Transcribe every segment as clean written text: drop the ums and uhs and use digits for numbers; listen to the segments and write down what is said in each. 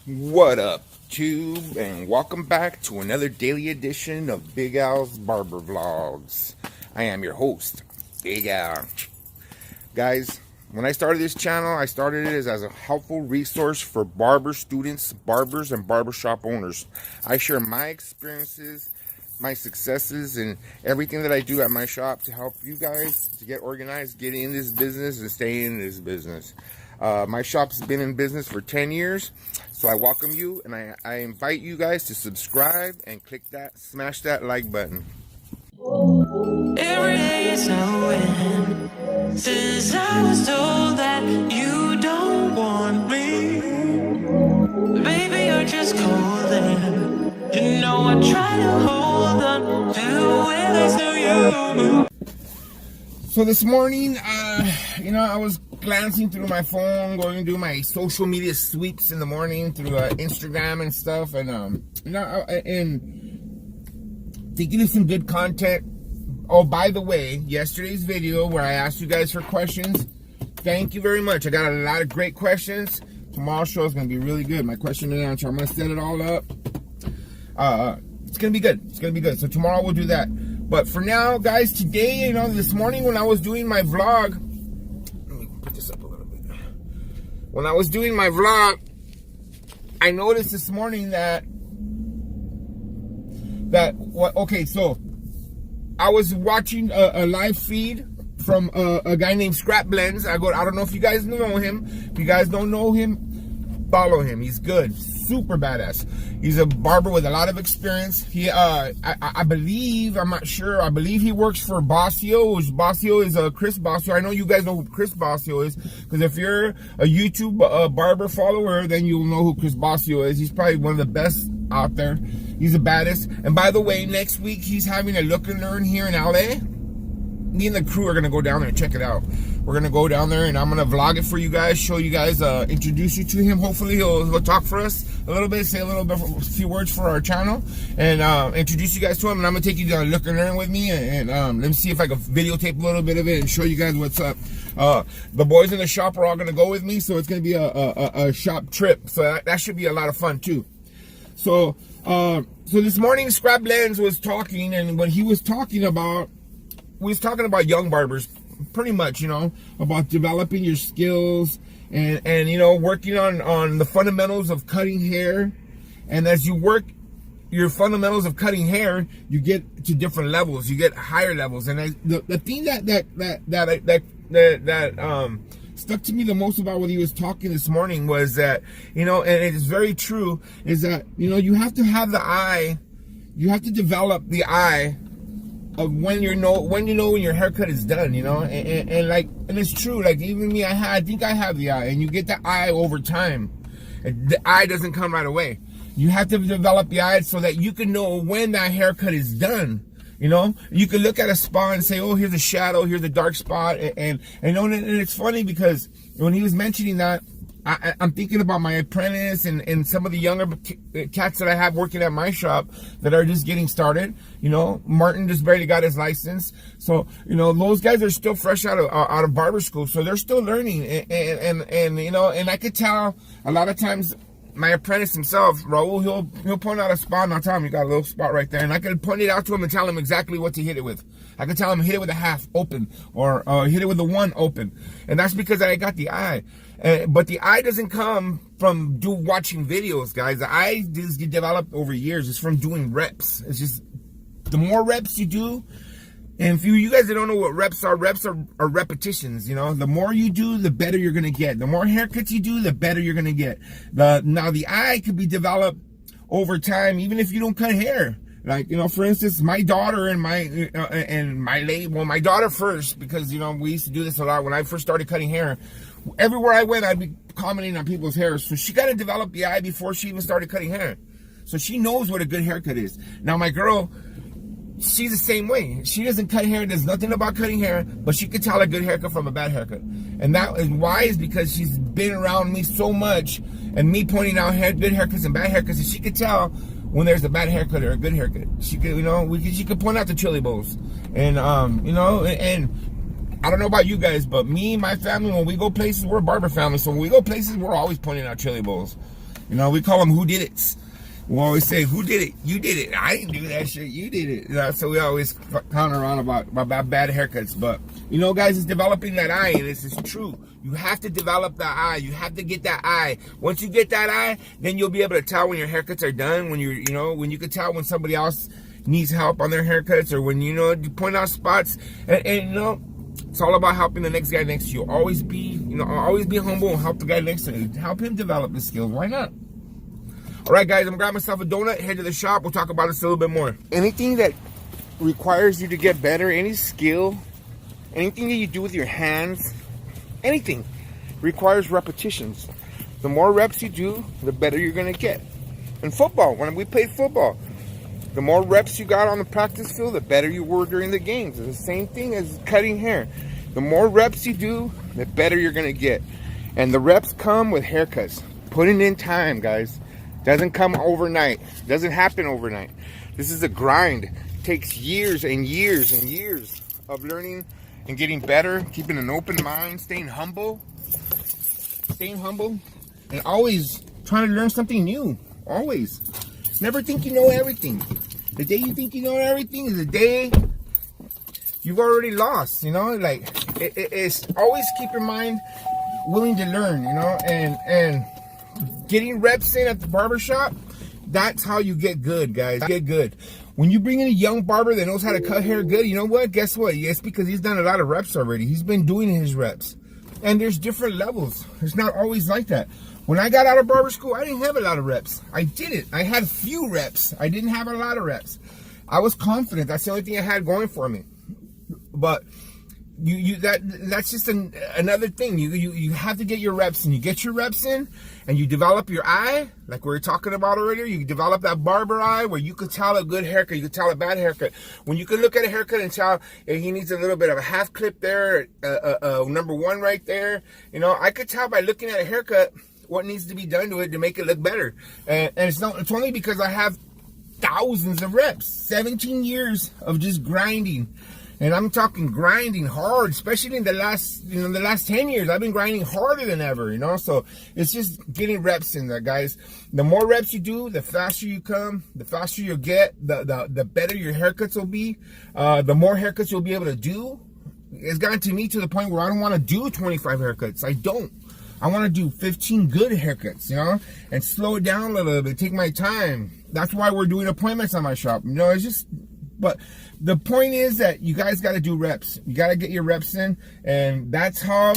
What up, Tube, and welcome back to another daily edition of Big Al's Barber Vlogs. I am your host, Big Al. Guys, when I started this channel, I started it as a helpful resource for barber students, barbers, and barbershop owners. I share my experiences, my successes, and everything that I do at my shop to help you guys to get organized, get in this business, and stay in this business. My shop's been in business for 10 years, so I welcome you, and I invite you guys to subscribe and click that, smash that like button. Every day is a win, since I was told that you don't want me. Baby, you're just calling. You know I try to hold on to where there's no you. So this morning, I was glancing through my phone, going to do my social media sweeps in the morning through Instagram and stuff, and thinking of some good content. Oh, by the way, yesterday's video where I asked you guys for questions, thank you very much. I got a lot of great questions. Tomorrow's show is going to be really good. My question and answer, I'm going to set it all up. It's going to be good. It's going to be good. So tomorrow we'll do that. But for now, guys, today, this morning when I was doing my vlog, let me put this up a little bit. When I was doing my vlog, I noticed this morning so I was watching a live feed from a guy named Scrap Blends. I don't know if you guys know him. If you guys don't know him, follow him. He's good. Super badass. He's a barber with a lot of experience. He, I believe, I'm not sure, I believe he works for Bossio. Bossio is Chris Bossio. I know you guys know who Chris Bossio is, because if you're a YouTube barber follower, then you'll know who Chris Bossio is. He's probably one of the best out there. He's the baddest. And by the way, next week he's having a look and learn here in LA. Me and the crew are gonna go down there and check it out. We're gonna go down there and I'm gonna vlog it for you guys, show you guys, introduce you to him. Hopefully he'll talk for us a little bit, say a few words for our channel, and introduce you guys to him. And I'm gonna take you down look and learn with me, and let me see if I can videotape a little bit of it and show you guys what's up. The boys in the shop are all gonna go with me, so it's gonna be a shop trip. So that should be a lot of fun too. So this morning Scrap Lens was talking, and what he was talking about young barbers, pretty much, about developing your skills and working on the fundamentals of cutting hair. And as you work your fundamentals of cutting hair, you get to different levels, you get higher levels. And the thing that stuck to me the most about what he was talking this morning was that, and it is very true, is that, you have to have the eye, you have to develop the eye of when you know when your haircut is done, and it's true. Like even me, I think I have the eye, and you get the eye over time. The eye doesn't come right away. You have to develop the eye so that you can know when that haircut is done. You can look at a spot and say, oh, here's a shadow, here's a dark spot, and it's funny because when he was mentioning that, I'm thinking about my apprentice and some of the younger cats that I have working at my shop that are just getting started. Martin just barely got his license, so those guys are still fresh out of barber school, so they're still learning. And I could tell a lot of times my apprentice himself, Raul, he'll point out a spot and I'll tell him you got a little spot right there, and I can point it out to him and tell him exactly what to hit it with. I can tell him hit it with a half open, or hit it with a 1 open, and that's because I got the eye. But the eye doesn't come from watching videos, guys. The eye just get developed over years. It's from doing reps. It's just the more reps you do. And if you guys that don't know what reps are repetitions. The more you do, the better you're gonna get. The more haircuts you do, the better you're gonna get. Now the eye could be developed over time, even if you don't cut hair. Like, for instance, my daughter and my daughter first, because we used to do this a lot when I first started cutting hair. Everywhere I went, I'd be commenting on people's hair. So she got to develop the eye before she even started cutting hair. So she knows what a good haircut is. Now my girl, she's the same way. She doesn't cut hair, does nothing about cutting hair, but she could tell a good haircut from a bad haircut. And that is why, is because she's been around me so much, and me pointing out good haircuts and bad haircuts, and she could tell when there's a bad haircut or a good haircut. She could, she could point out the chili bowls. And, and I don't know about you guys, but me and my family, when we go places, we're a barber family, so when we go places, we're always pointing out chili bowls. You know, we call them who did it. We always say, who did it? You did it. I didn't do that shit. You did it. You know, so we always clown around about bad haircuts. But, you know, guys, it's developing that eye, and this is true. You have to develop that eye. You have to get that eye. Once you get that eye, then you'll be able to tell when your haircuts are done, when you're, you know, when you can tell when somebody else needs help on their haircuts, or when, you know, you point out spots. And you know, it's all about helping the next guy next to you. Always be, you know, always be humble and help the guy next to you. Help him develop the skills. Why not? All right, guys, I'm gonna grab myself a donut, head to the shop. We'll talk about this a little bit more. Anything that requires you to get better, any skill, anything that you do with your hands, anything requires repetitions. The more reps you do, the better you're gonna get. In football, when we played football, the more reps you got on the practice field, the better you were during the games. It's the same thing as cutting hair. The more reps you do, the better you're gonna get. And the reps come with haircuts. Putting in time, guys. Doesn't come overnight. Doesn't happen overnight. This is a grind. It takes years and years and years of learning and getting better, keeping an open mind, staying humble, and always trying to learn something new. Always. Never think you know everything. The day you think you know everything is the day you've already lost, you know? Like, it's always keep your mind willing to learn, you know? And getting reps in at the barbershop, that's how you get good, guys. Get good. When you bring in a young barber that knows how to cut hair good, you know what? Guess what? It's because he's done a lot of reps already. He's been doing his reps. And there's different levels. It's not always like that. When I got out of barber school, I didn't have a lot of reps. I didn't. I had few reps. I didn't have a lot of reps. I was confident. That's the only thing I had going for me. But that's just another thing. You have to get your reps in. You get your reps in, and you develop your eye, like we were talking about earlier. You develop that barber eye, where you could tell a good haircut, you could tell a bad haircut. When you can look at a haircut and tell he needs a little bit of a half clip there, number one right there. You know, I could tell by looking at a haircut what needs to be done to it to make it look better. And it's only because I have thousands of reps, 17 years of just grinding. And I'm talking grinding hard, especially in the last 10 years. I've been grinding harder than ever, you know? So it's just getting reps in there, guys. The more reps you do, the faster you come, the faster you'll get, the better your haircuts will be, the more haircuts you'll be able to do. It's gotten to me to the point where I don't want to do 25 haircuts. I don't. I want to do 15 good haircuts, you know? And slow it down a little bit, take my time. That's why we're doing appointments on my shop. You know, it's just... But the point is that you guys got to do reps. You got to get your reps in, and that's how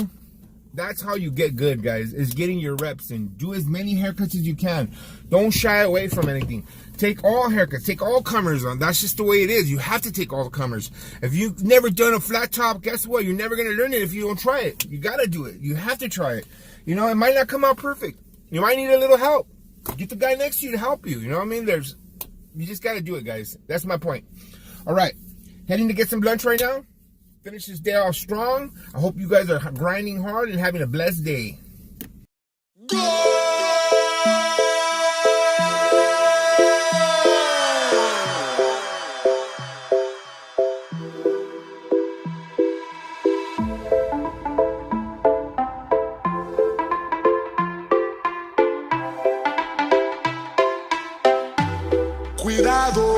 you get good, guys, is getting your reps in. Do as many haircuts as you can. Don't shy away from anything. Take all haircuts. Take all comers on. That's just the way it is. You have to take all the comers. If you've never done a flat top, guess what? You're never going to learn it if you don't try it. You got to do it. You have to try it. You know, it might not come out perfect. You might need a little help. Get the guy next to you to help you. You know what I mean? You just got to do it, guys. That's my point. All right, heading to get some lunch right now. Finish this day off strong. I hope you guys are grinding hard and having a blessed day. Cuidado.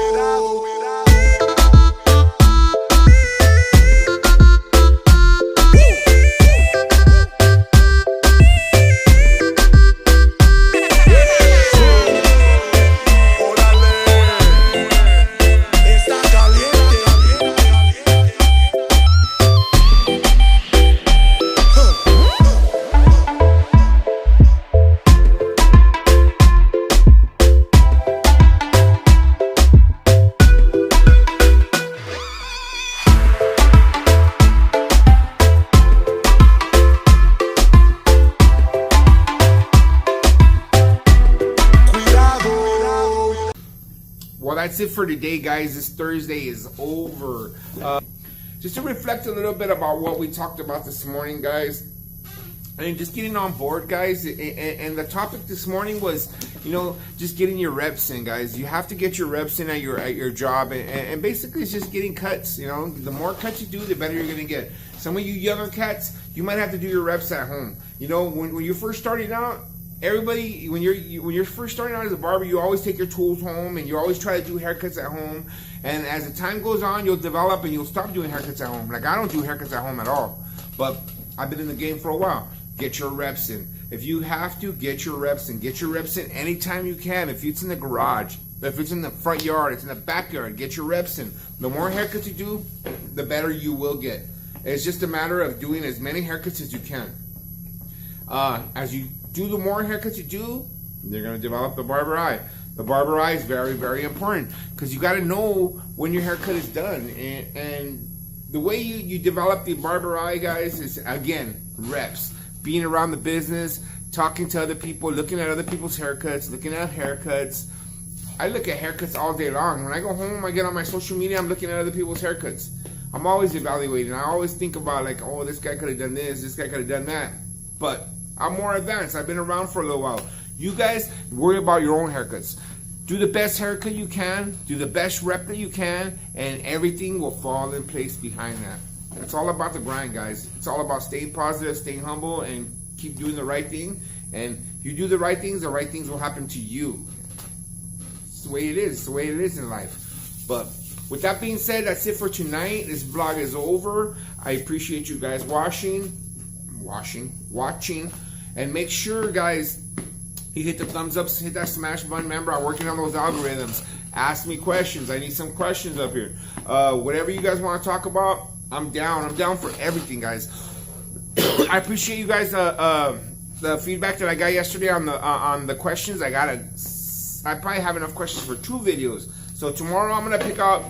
That's it for today, guys. This Thursday is over. Just to reflect a little bit about what we talked about this morning, guys, and just getting on board, guys. And the topic this morning was, you know, just getting your reps in, guys. You have to get your reps in at your job, and basically it's just getting cuts. You know, the more cuts you do, the better you're gonna get. Some of you younger cats, you might have to do your reps at home. You know, when you're first starting out, everybody, when you're first starting out as a barber, you always take your tools home and you always try to do haircuts at home. And as the time goes on, you'll develop and you'll stop doing haircuts at home. Like, I don't do haircuts at home at all, but I've been in the game for a while. Get your reps in. If you have to, get your reps in. Get your reps in anytime you can. If it's in the garage, if it's in the front yard, it's in the backyard, get your reps in. The more haircuts you do, the better you will get. It's just a matter of doing as many haircuts as you can. As you do the more haircuts you do, you're going to develop the barber eye. The barber eye is very, very important because you got to know when your haircut is done. And the way you develop the barber eye, guys, is, again, reps. Being around the business, talking to other people, looking at other people's haircuts, looking at haircuts. I look at haircuts all day long. When I go home, I get on my social media, I'm looking at other people's haircuts. I'm always evaluating. I always think about, like, oh, this guy could have done this, this guy could have done that. But I'm more advanced. I've been around for a little while. You guys worry about your own haircuts. Do the best haircut you can, do the best rep that you can, and everything will fall in place behind that. It's all about the grind, guys. It's all about staying positive, staying humble, and keep doing the right thing. And if you do the right things will happen to you. It's the way it is. It's the way it is in life. But with that being said, that's it for tonight. This vlog is over. I appreciate you guys watching. And make sure, guys, you hit the thumbs up, hit that smash button. Remember, I'm working on those algorithms. Ask me questions. I need some questions up here. Whatever you guys want to talk about, I'm down. I'm down for everything, guys. I appreciate you guys. The feedback that I got yesterday on the questions. I probably have enough questions for 2 videos. So tomorrow I'm gonna pick out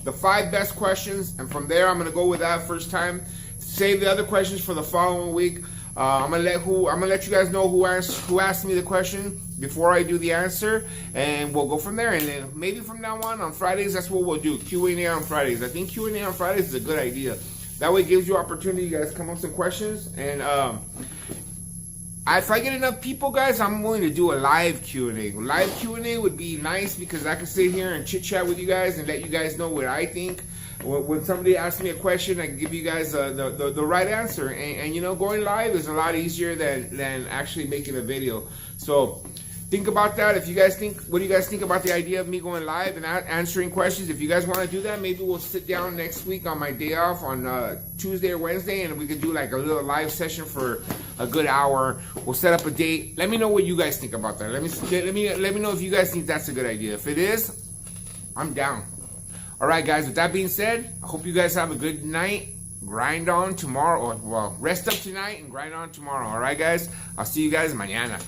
the 5 best questions, and from there I'm gonna go with that first time. Save the other questions for the following week. I'm gonna let you guys know who asked me the question before I do the answer, and we'll go from there. And then maybe from now on Fridays, that's what we'll do. Q&A on Fridays. I think Q&A on Fridays is a good idea. That way it gives you opportunity, you guys come up with some questions. And if I get enough people, guys, I'm willing to do a live Q&A. Live Q&A would be nice because I can sit here and chit chat with you guys and let you guys know what I think. When somebody asks me a question, I can give you guys the right answer. And you know, going live is a lot easier than actually making a video. So think about that. If you guys think, what do you guys think about the idea of me going live and answering questions? If you guys want to do that, maybe we'll sit down next week on my day off on Tuesday or Wednesday, and we could do like a little live session for a good hour. We'll set up a date. Let me know what you guys think about that. Let me know if you guys think that's a good idea. If it is, I'm down. All right, guys. With that being said, I hope you guys have a good night. Grind on tomorrow. Well, rest up tonight and grind on tomorrow. All right, guys. I'll see you guys mañana.